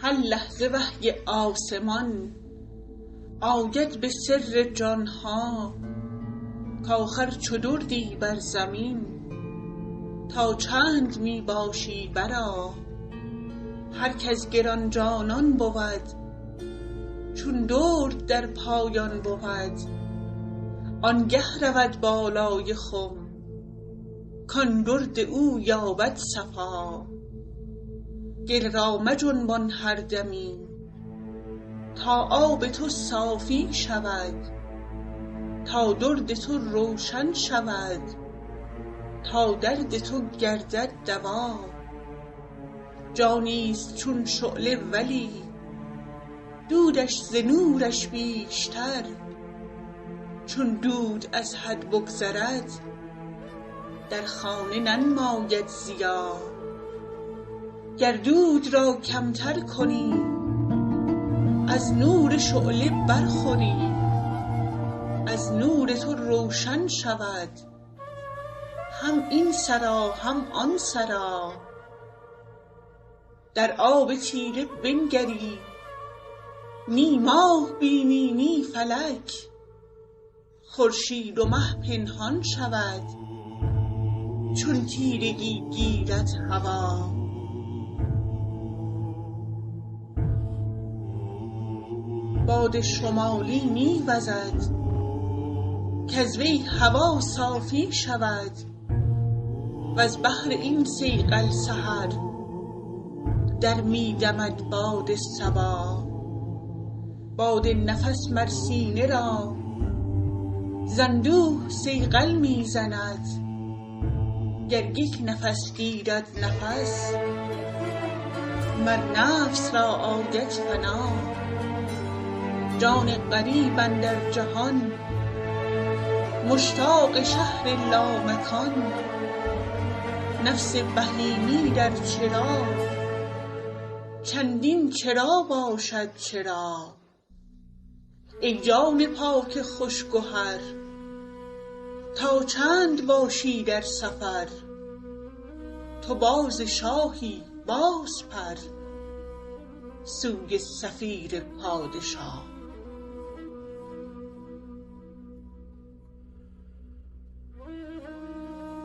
هر لحظه وحی آسمان آید به سر جانها، کآخر چو دردی بر زمین تا چند می باشی برآ. هر کس گران جانان بود چون درد در پایان بود، آنگه رود بالای خم کان درد او یابد صفا. گل را مجنبان هر دمی تا آب تو صافی شود، تا درد تو روشن شود، تا درد تو گردد دوا. جانیست چون شعله ولی دودش ز نورش بیشتر، چون دود از حد بگذرد در خانه ننماید ضیا. گر دود را کمتر کنی از نور شعله برخوری، از نور تو روشن شود هم این سرا هم آن سرا. در آب تیره بنگری نی ماه بینی نی فلک، خورشید و مه پنهان شود چون تیرگی گیرد هوا. باد شمالی می وزد کز وی هوا صافی شود، وز بهر این صیقل سحر در می دمد باد صبا. باد نفس مر سینه را ز اندوه صیقل می زند، گر یک نفس گیرد نفس مر نفس را آید فنا. جان غریب اندر جهان مشتاق شهر لامکان، نفس بهیمی در چرا چندین چرا باشد چرا. ای جان پاک خوش گهر تا چند باشی در سفر، تو باز شاهی باز پر سوی صفیر پادشا.